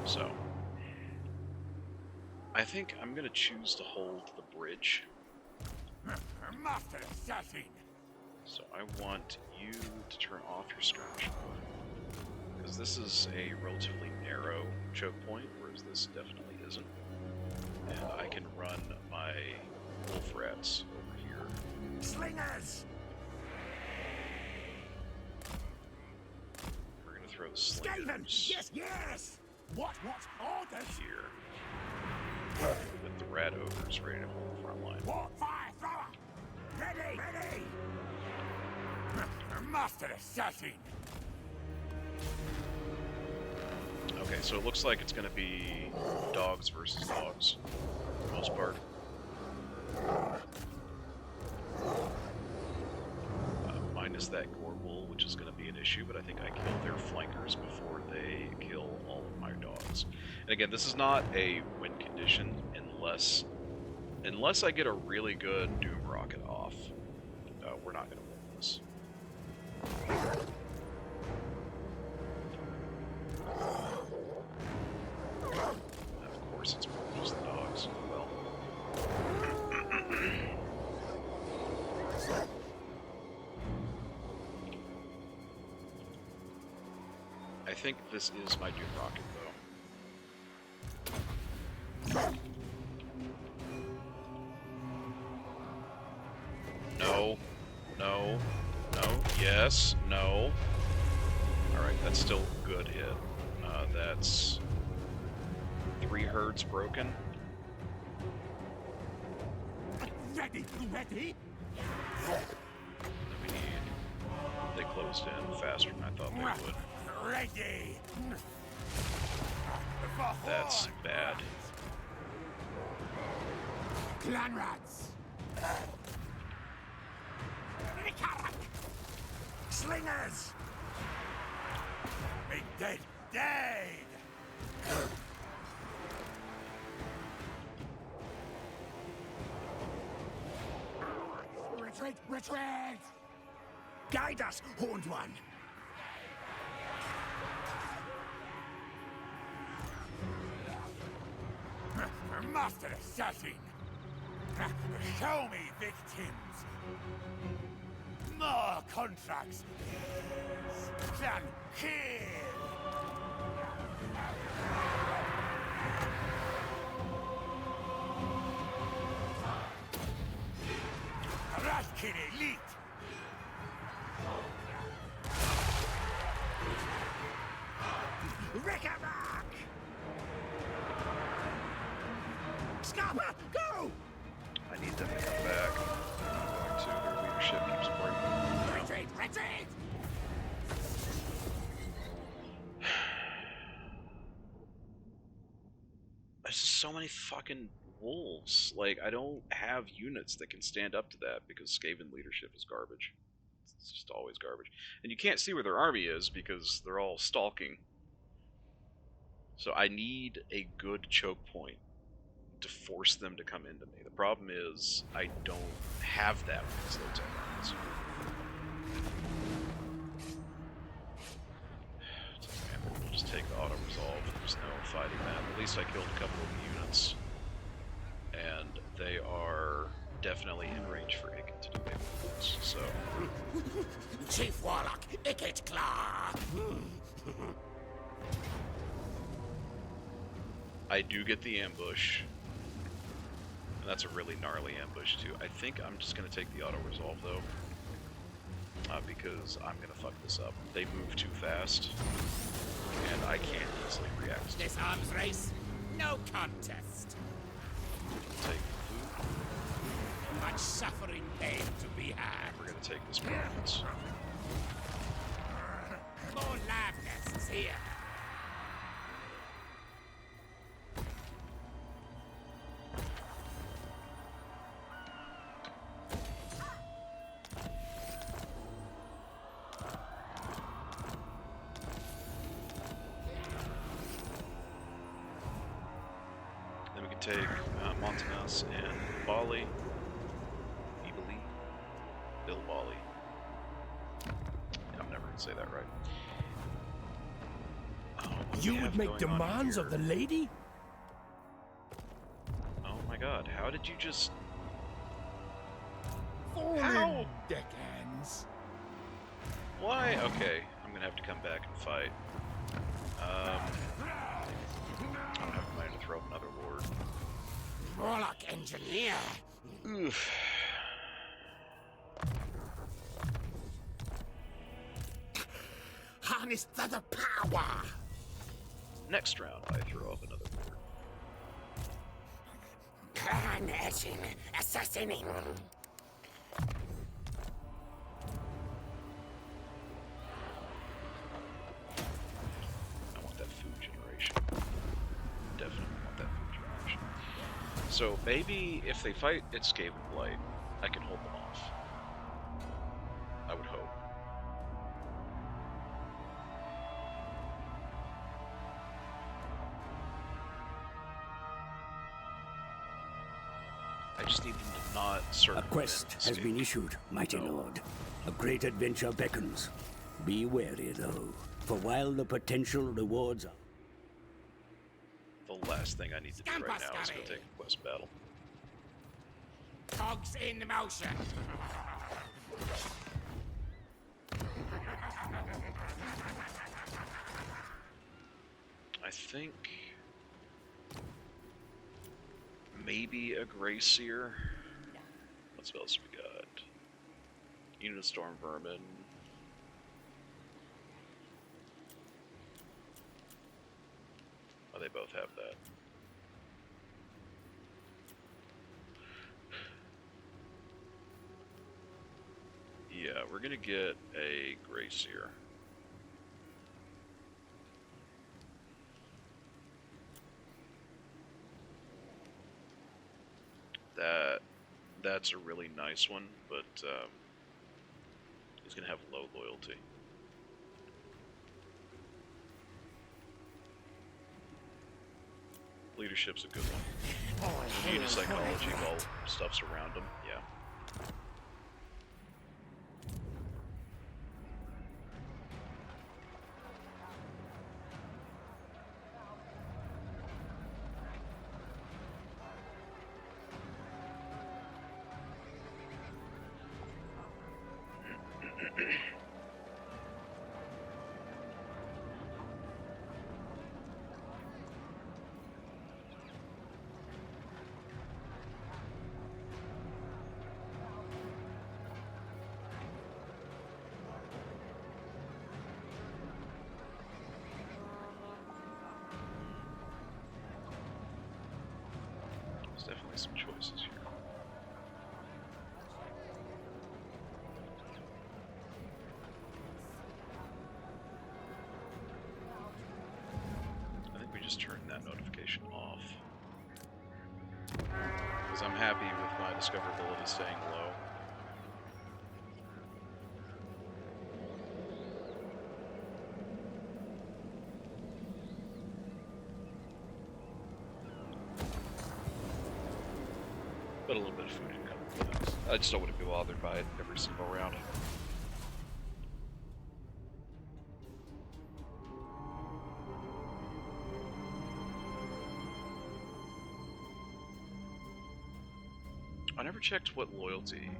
So, I think I'm going to choose to hold the bridge. Master assassin! So I want you to turn off your skirmish mode. Because this is a relatively narrow choke point, whereas this definitely isn't. And I can run my wolf rats over here. Slingers! We're going to throw Skaven! slingers Yes, yes! What orders? here. With the rat ogres ready to hold the front line. What fire thrower? Ready, ready! Master assassin! Okay, so it looks like it's going to be dogs versus dogs, for the most part. Minus that Gorbull, which is going to be an issue, but I think I killed their flankers before they kill all of my dogs. And again, this is not a win condition unless I get a really good Doom Rocket off. We're not going to win this. Of course, it's more than just the dogs. Well. I think this is my Doom Rocket, though. No. No. No. Yes. No. Alright, that's still a good hit. That's 3 herds broken. Ready, ready! They closed in faster than I thought they would. Ready! That's bad. Clan rats! Slingers! Be dead, dead! Retreat, retreat! Guide us, Horned One! Master Assassin! Show me victims! More contracts! Clan kill! Raskin Elite! Rickaback! Scalper, go! I need them to come back. I'm going to. Their leadership keeps breaking. Retreat, retreat! There's just so many fucking wolves. Like, I don't have units that can stand up to that because Skaven leadership is garbage. It's just always garbage. And you can't see where their army is because they're all stalking. So I need a good choke point to force them to come into me. The problem is I don't have that with these low-tech armies. We'll just take the auto-resolve. There's no fighting that. At least I killed a couple of units. And they are definitely in range for Icket to do movements, so... Chief Warlock, Icket Claw! I do get the ambush. And that's a really gnarly ambush, too. I think I'm just going to take the auto-resolve, though. Because I'm going to fuck this up. They move too fast. And I can't easily react. This arms race, no contest. Take the food. Much suffering pain to be had. We're going to take this performance. More lab nests here. Then we can take Montanus and Bali. Bill Bali. I'm never going to say that right. Oh, You would make demands of the lady? Oh my god, how did you just... Fallen deckhands. Why? Okay, I'm gonna have to come back and fight. I don't have money to throw up another lord. Warlock engineer. Oof. Harness to the power. Next round, I throw up another lord. Carnation, assassinating. I want that food generation. Definitely want that food generation. So maybe if they fight at Skaven Blight, I can hold them off. I would hope. I just need them to not A circumvent quest has been Skaven. issued, mighty No. lord. A great adventure beckons. Be wary, though, for while the potential rewards are... The last thing I need to do right now is go take a quest battle. Cogs in motion. I think maybe a Grey Seer. What spells we got? Unit of Storm Vermin. Oh, they both have that. Yeah, we're gonna get a Grey Seer. That's a really nice one, but he's gonna have low loyalty. Leadership's a good one. Unit psychology while stuff's around him, yeah. There's definitely some choices here. I think we just turned that notification off. Because I'm happy with my discoverability staying low. But a little bit of food income. I just don't want to be bothered by it every single round. I never checked what loyalty.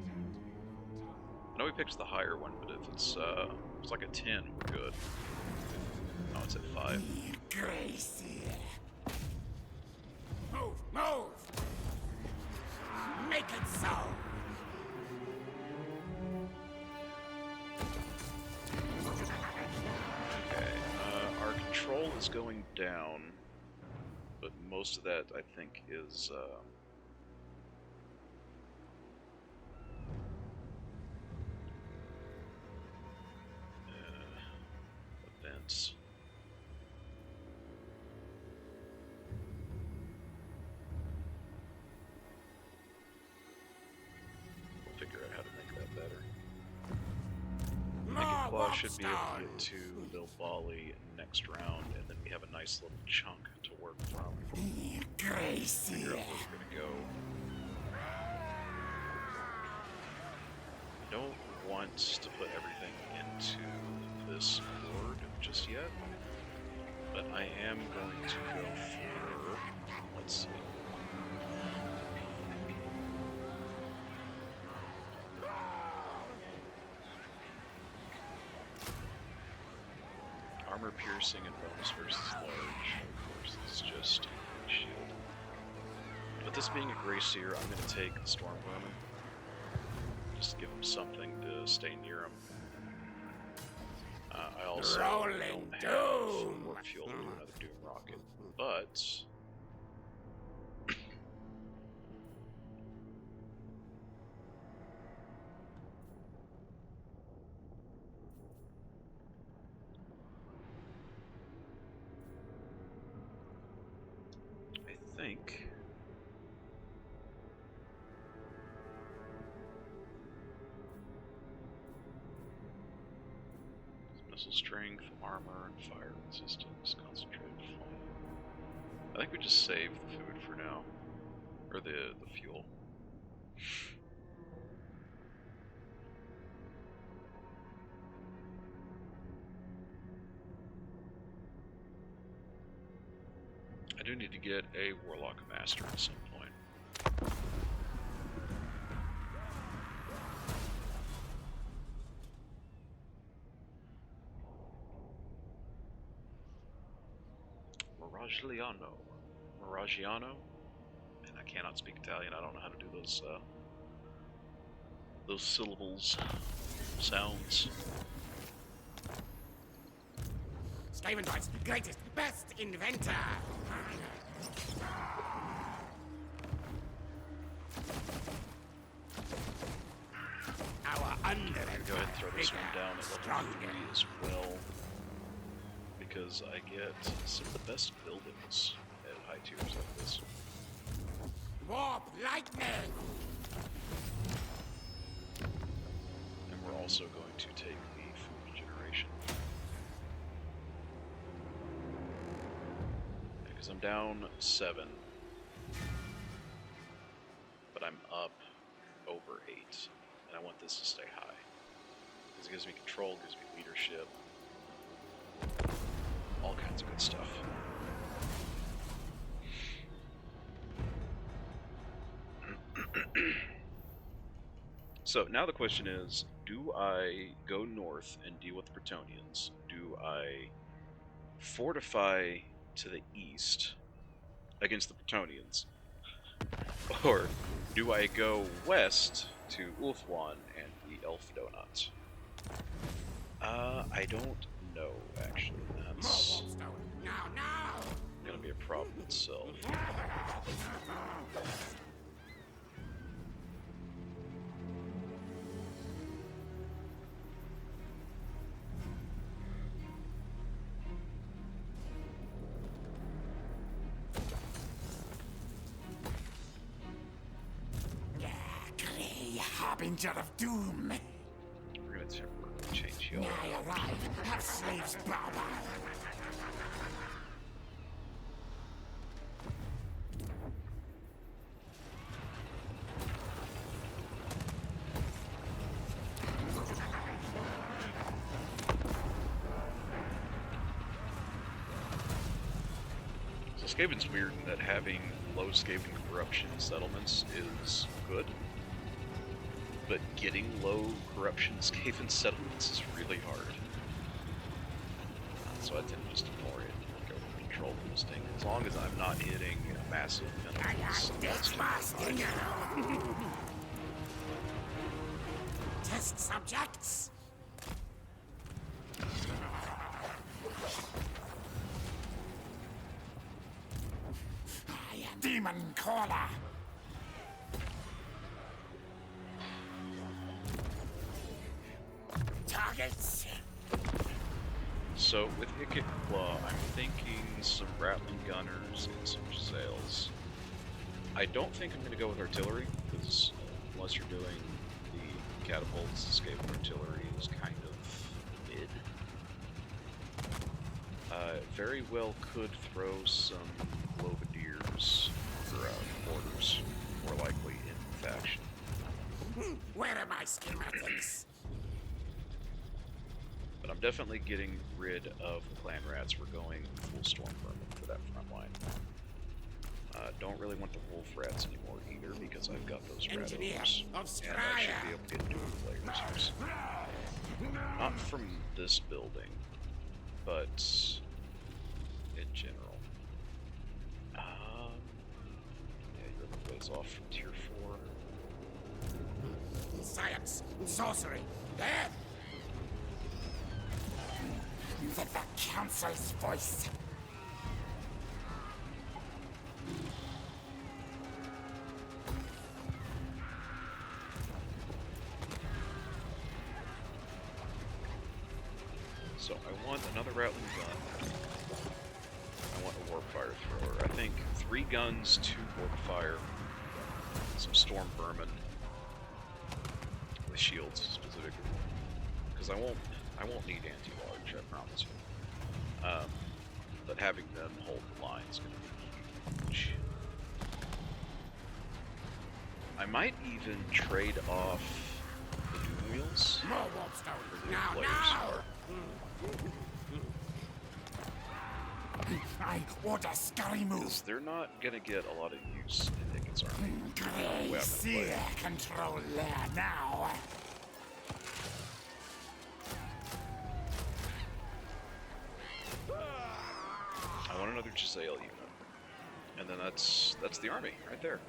I know we picked the higher one, but if it's like a 10, we're good. Oh, it's at 5. Gracie. Move, move. Make it so. Okay, our control is going down, but most of that, I think, is events. We'll figure out how to make that better. Claw should be able to get to Lil Bali next round, and then we have a nice little chunk to work from. Gracie. Figure out where we're gonna go. I don't want to put everything into this board just yet, but But I am going to go for, let's see. Armor piercing and bonus versus large. Of course, it's just shield. But this being a Grey Seer, I'm going to take the Storm Vermin. Just give him something to stay near him. I also don't have more fuel to do another Doom Rocket, but I think missile strength, armor, and fire resistance, concentrated flame. I think we just save the food for now, or the fuel. I do need to get a Warlock Master at some point. Miragiano, and I cannot speak Italian. I don't know how to do those syllables, sounds. Skaven's greatest, best inventor. Our under. Go ahead and throw this one down at level 3 as well, because I get some of the best buildings at high tiers like this. Warp lightning. And we're also going to take the food generation. Because I'm down 7, but I'm up over 8, and I want this to stay high. Because it gives me control, gives me leadership, all kinds of good stuff. So now the question is, do I go north and deal with the Bretonnians? Do I fortify to the east against the Bretonnians? Or do I go west to Ulthuan and the Elf Donut? I don't know, actually. That's gonna be a problem itself. Harbinger of doom. We're gonna temporarily change y'all. Nigh arrive, have slaves bow by. So Skaven's weird in that having low Skaven corruption settlements is good, but getting low corruption Skaven settlements is really hard. So I tend to just ignore it and go for control boosting. As long as I'm not hitting massive penalties, that's fine. Test subjects. I am Demon Caller. Targets. So with Hickett Claw, I'm thinking some Rattling Gunners and some Sails. I don't think I'm going to go with Artillery, because unless you're doing the catapults, Skaven Artillery is kind of mid. Very well could throw some Clovadiers for orders, more likely in faction. Where are my schematics? But I'm definitely getting rid of the clan rats. We're going actual storm vermin for that front line. Don't really want the wolf rats anymore either because I've got those rat ogres. And I should be able to get new players. Not from this building, but in general. Yeah, you're a ways off from tier 4. Science, sorcery, death! The council's voice. So I want another rattling gun. I want a warp fire thrower. I think 3 guns, 2 warp fire, some storm vermin with shields specifically, because I won't need anti-large, I promise you. But having them hold the line is going to be huge. I might even trade off the doom wheels. More warp stone. For the Now, players now! more. I order scurry move. Because they're not going to get a lot of use in Hicken's army. Gracie control there now. I want another Giselle unit. And then that's the army right there.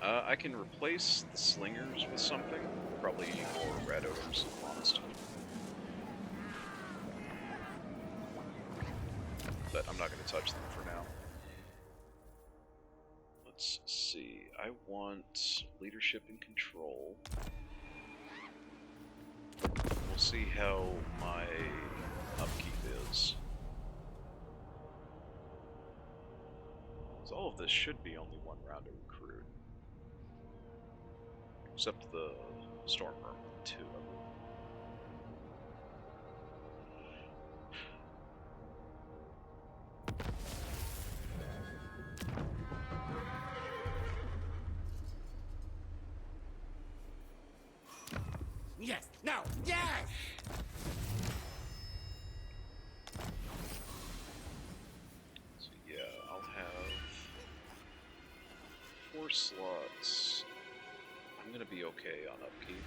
I can replace the slingers with something. Probably more red ogres, if I'm honest. But I'm not going to touch them for now. Let's see. I want leadership and control. We'll see how my upkeep is. So all of this should be only 1 round to recruit. Except the storm vermin, 2 of them. Yes, no, yes! So yeah, I'll have 4 slots. I'm gonna be okay on upkeep.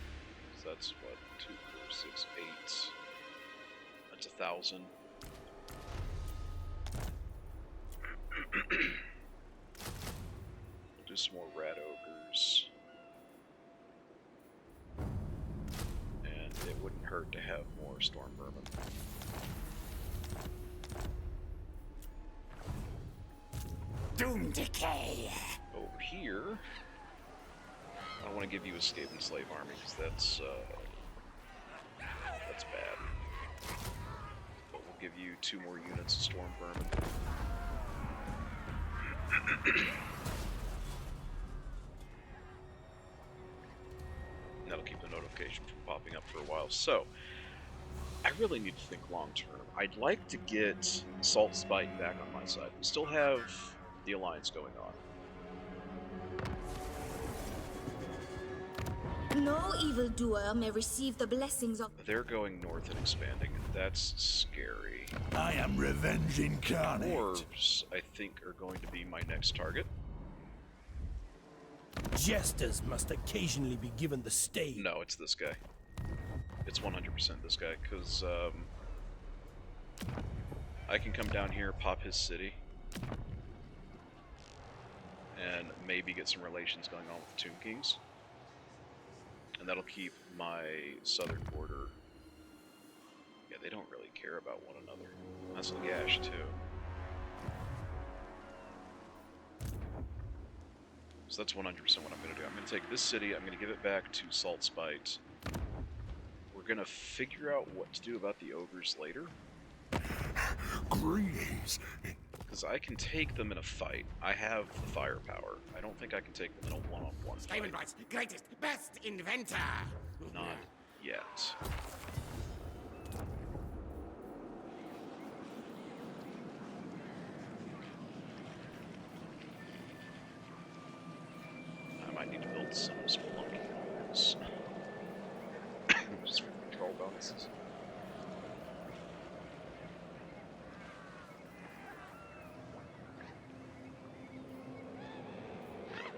So that's what, 2, 4, 6, 8. That's 1,000. We'll do some more rat ogres. And it wouldn't hurt to have more storm vermin. Doom decay. Over here, I want to give you a Skaven slave army because that's bad. But we'll give you 2 more units of storm vermin. And that'll keep the notification from popping up for a while. So, I really need to think long term. I'd like to get Salt Spite back on my side. We still have the Alliance going on. No evildoer may receive the blessings of... They're going north and expanding. That's scary. I am revenge incarnate. Dwarves, I think, are going to be my next target. Jesters must occasionally be given the stage. No, it's this guy. It's 100% this guy, because I can come down here, pop his city, and maybe get some relations going on with the Tomb Kings. And that'll keep my southern border. Yeah, they don't really care about one another. That's Lagash, too. So that's 100% what I'm going to do. I'm going to take this city, I'm going to give it back to Salt Spite. We're going to figure out what to do about the ogres later. Greetings. Because I can take them in a fight. I have the firepower. I don't think I can take them in a one-on-one fight. Skaven Bright's greatest, best inventor. Not yet. I might need to build some spelunky walls. Just for control bonuses.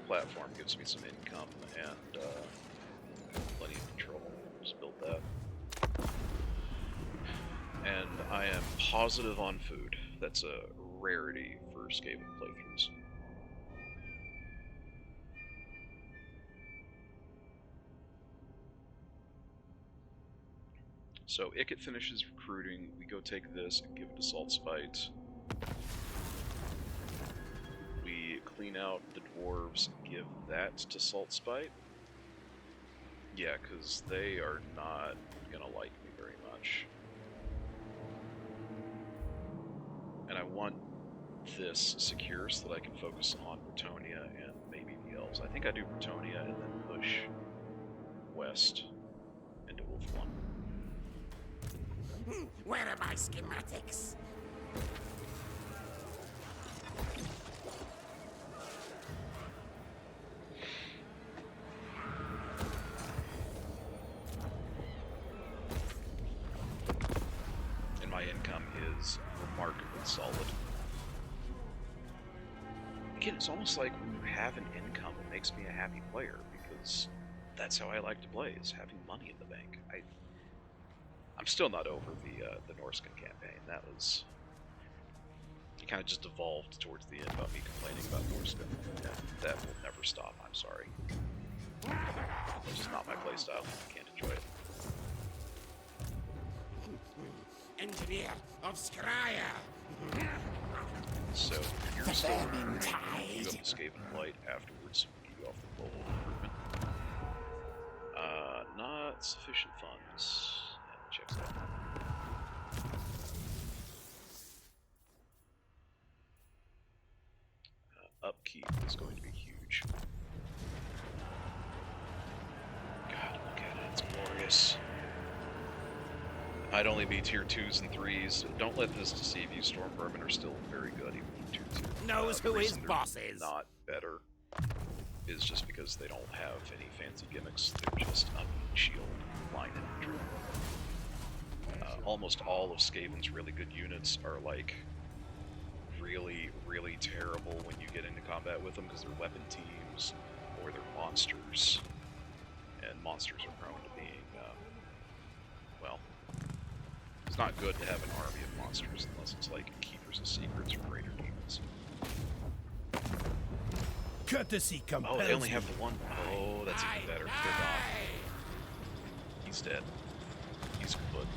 platform gives me some income and plenty of control. Just build that. And I am positive on food. That's a rarity for Skaven playthroughs. So Ikit finishes recruiting, we go take this and give it to Salt Spite. We clean out the dwarves and give that to Salt Spite. Yeah, because they are not gonna like me very much. And I want this secure so that I can focus on Bretonnia and maybe the elves. I think I do Bretonnia and then push west into Wolflon. Where are my schematics? And my income is remarkably solid. Again, it's almost like when you have an income, it makes me a happy player, because that's how I like to play, is having money in the bank. I'm still not over the Norscan campaign. That was... It kind of just evolved towards the end about me complaining about Norscan, and that will never stop, I'm sorry. It's just not my playstyle. I can't enjoy it. Engineer of Skryre. So, if you're still recruiting, you go to Skaven Blight afterwards, get you off the global recruitment. Not sufficient funds. Yeah, checks out. Upkeep is going to be huge. God, look at it, it's glorious. I'd only be tier 2s and 3s. Don't let this deceive you. Storm Vermin are still very good, even for tier 2. Knows who his boss is. Not better is just because they don't have any fancy gimmicks. They're just unbeaten shield, line infantry. Almost all of Skaven's really good units are like really, really terrible when you get into combat with them because they're weapon teams or they're monsters. And monsters are prone to being, well, it's not good to have an army of monsters unless it's like Keepers of Secrets or Greater Demons. Courtesy compels Oh, they only have me. the one. Oh, that's even better. They're gone. He's dead. He's kaput.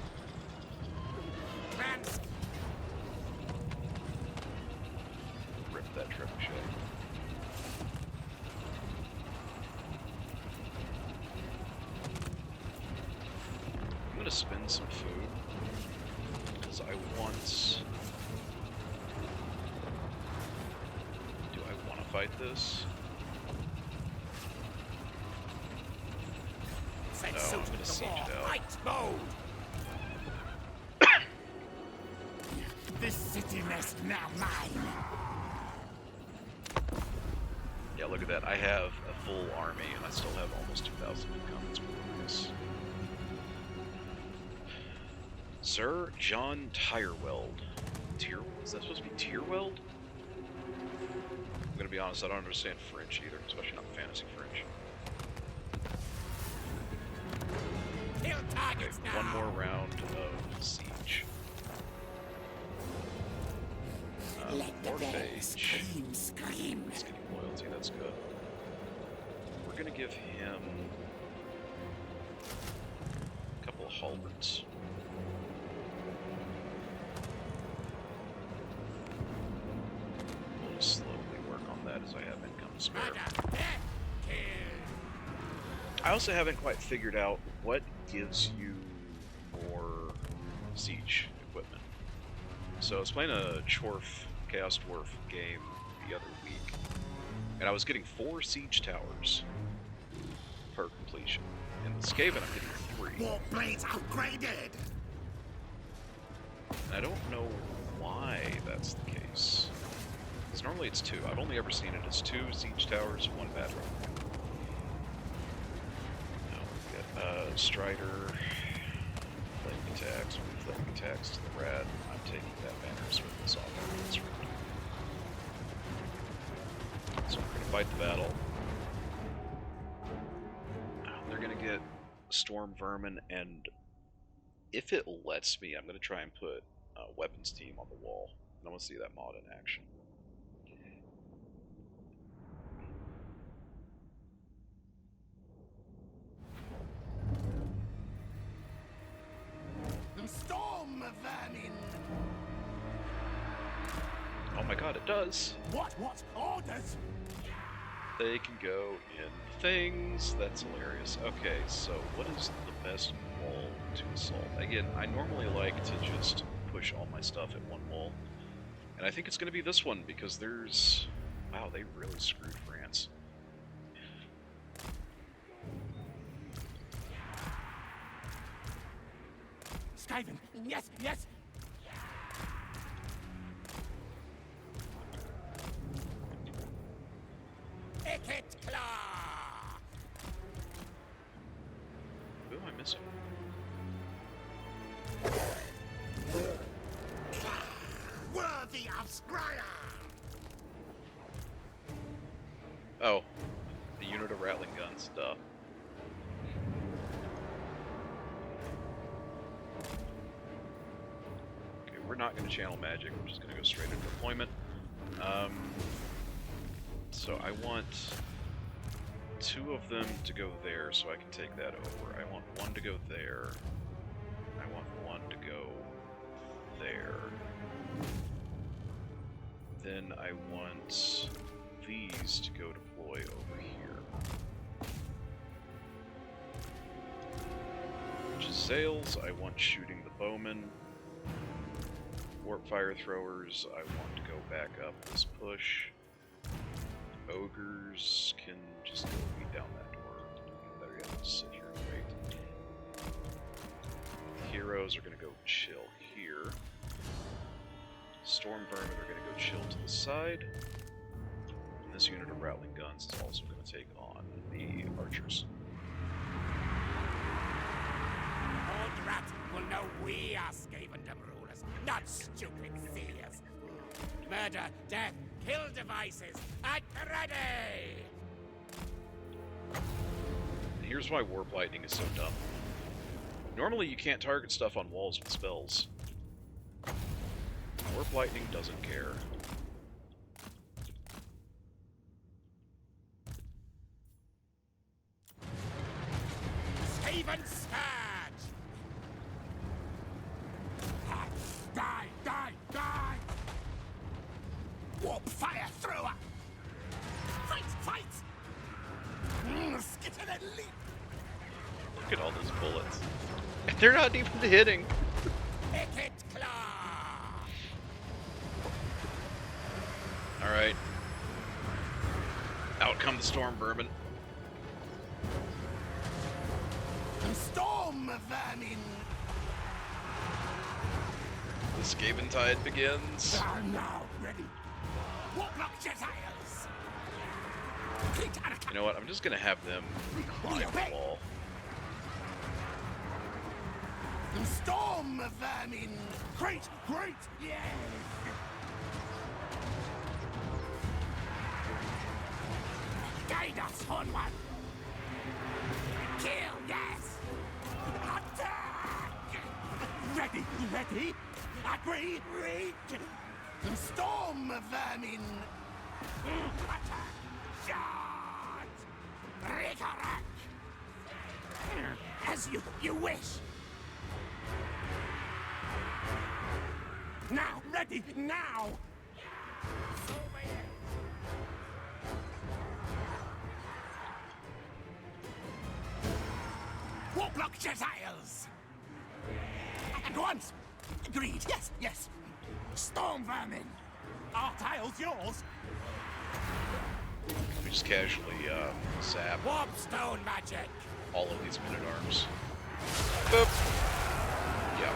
Rip that trebuchet. I'm gonna spend some food because I want. Do I want to fight this? No, I'm gonna siege it out. Fight mode. This city nest now mine. Yeah, look at that. I have a full army and I still have almost 2,000 income. It's glorious. Sir John Tyreweld. Is that supposed to be Tyrweld? I'm gonna be honest, I don't understand French either, especially not fantasy French. Kill targets now. One more round of siege. Let the More bells phage. scream. He's getting loyalty, that's good. We're gonna give him a couple of halberds. We'll just slowly work on that as I have income to spare. I also haven't quite figured out what gives you more siege equipment. So I was playing a Chaos Dwarf game the other week, and I was getting 4 siege towers per completion. In the Skaven, I'm getting 3. War blades upgraded. And I don't know why that's the case. Because normally it's 2. I've only ever seen it as 2 siege towers, 1 battle. Strider, flaming attacks, flaming attacks to the rad. I'm taking that banner and swinging this off after this round. So we're going to fight the battle. Storm Vermin, and if it lets me, I'm going to try and put Weapons Team on the wall. And I want to see that mod in action. Storm vermin! Oh my god, it does! What orders? They can go in things. That's hilarious. Okay, so what is the best wall to assault? Again, I normally like to just push all my stuff at one wall. And I think it's going to be this one, because there's... Wow, they really screwed France. Skaven, yes, yes! Icket Claw! Who am I missing? Worthy of Scryer! Oh, a unit of rattling guns, duh. Okay, we're not going to channel magic, we're just going to go straight into deployment. So I want 2 of them to go there so I can take that over. I want 1 to go there. I want 1 to go there. Then I want these to go deploy over here. Giselles, I want shooting the bowmen. Warp fire throwers, I want to go back up this push. Ogres can just go beat down that door. Better yet, just sit here and wait. Heroes are going to go chill here. Storm Vermin are going to go chill to the side. And this unit of rattling guns is also going to take on the archers. Old rat will know we are Skaven rulers, not stupid seers. Murder, death, kill devices, at the ready! And here's why Warp Lightning is so dumb. Normally you can't target stuff on walls with spells. Warp Lightning doesn't care. Skaven Scourge! Die, die, die! Warp fire thrower! Fight, fight! Skitter and leap! Look at all those bullets. They're not even hitting. Icket Claw! Alright. Out come the Storm Vermin. Storm vermin! The Skaven Tide begins. I'm now ready. Warlock Jetiles! You know what? I'm just gonna have them climb the wall. Storm vermin! Great, great, yes! Guide us onward! Kill, yes! Attack! Ready, ready! Agree, read! Storm vermin! Attack! Charge! Recollect! As you wish! Now, ready, now! Warlock Jetiles! At once! Agreed, yes, yes! Storm vermin! Our tile's yours! We just casually zap Warpstone magic! all of these men-at-arms. Boop! Yeah.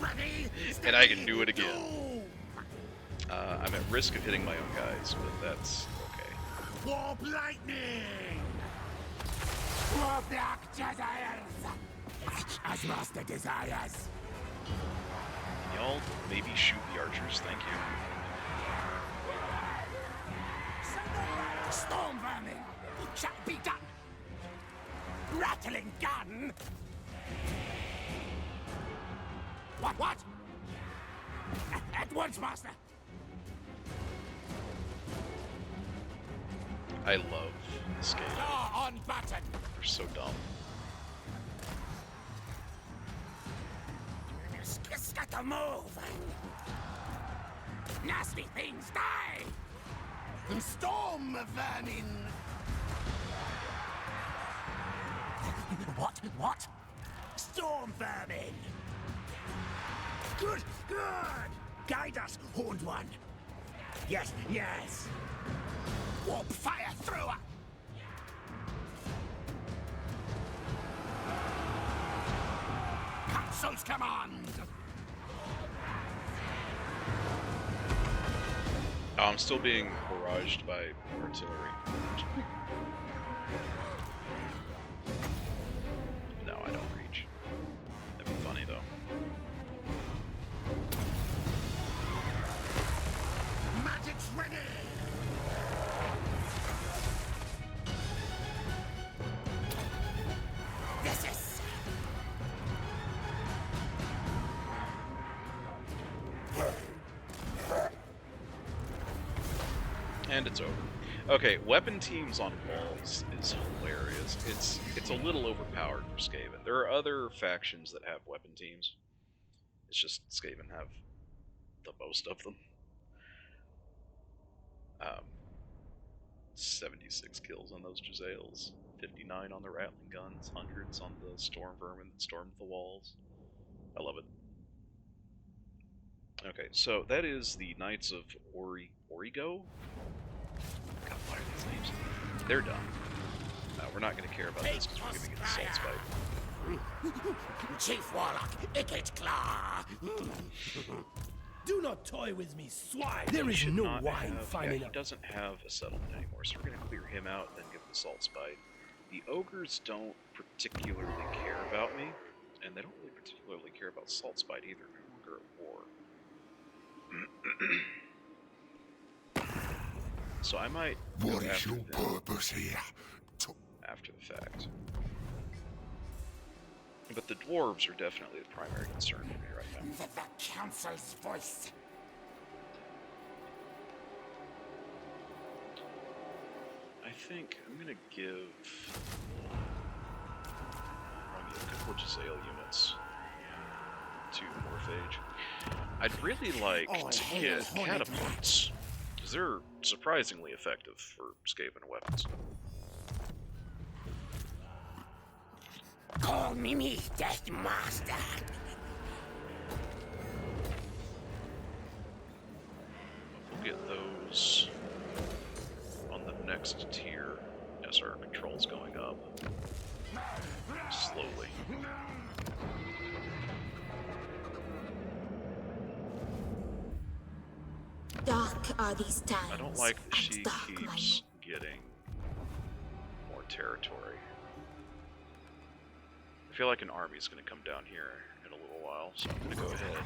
Ready! And I can do it again. I'm at risk of hitting my own guys, but that's okay. Warp lightning! Warlock Jetiles! As master desires! Y'all maybe shoot the archers, thank you. Storm vermin! Shall be done! rattling gun? What? At once, master. I love the Skaven. Jaw on button. They're so dumb. Got to move. Nasty things die. Storm vermin. What? Storm vermin. Good. Guide us, Horned One. Yes. Warp fire thrower. Council's command. Oh, I'm still being barraged by artillery. No, I don't reach. That'd be funny though. Magic's ready. This is. And it's over. Okay, weapon teams on walls is hilarious. It's a little overpowered for Skaven. There are other factions that have weapon teams. It's just Skaven have the most of them. 76 kills on those Jezzails, 59 on the Rattling Guns, hundreds on the Storm Vermin that stormed the walls. I love it. Okay, so that is the Knights of Origo? God, why are these names? They're done. We're not going to care about this because we're going to get the Salt Spite. Chief Warlock, Icket Claw. Do not toy with me, swine. There He is should no not wine have- fine yeah, he enough. doesn't have a settlement anymore, so we're going to clear him out and then give him the Salt Spite. The Ogres don't particularly care about me, and they don't really particularly care about Salt Spite either. They're no longer at war. So I might go What is after your them purpose here? after the fact. But the dwarves are definitely the primary concern for me right now. The council's voice. I think I'm gonna give a couple of Jezzail units to Morphage. I'd really like Oh, to hail get hornet catapults, because they're surprisingly effective for Skaven weapons. Call me Death Master. We'll get those on the next tier as our control's going up slowly. Dark are these times. I don't like that and she dark, my keeps getting more territory. I feel like an army's going to come down here in a little while, so I'm going to go ahead.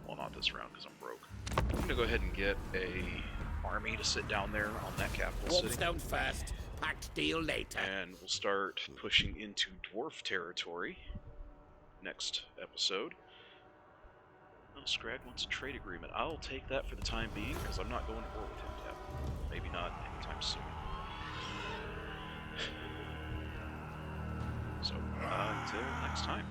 Well, not this round because I'm broke. I'm going to go ahead and get a army to sit down there on that capital Warps city. down first, packed deal later. And we'll start pushing into dwarf territory next episode. Oh, Scrag wants a trade agreement. I'll take that for the time being, because I'm not going to war with him yet. Maybe not anytime soon. So, until next time.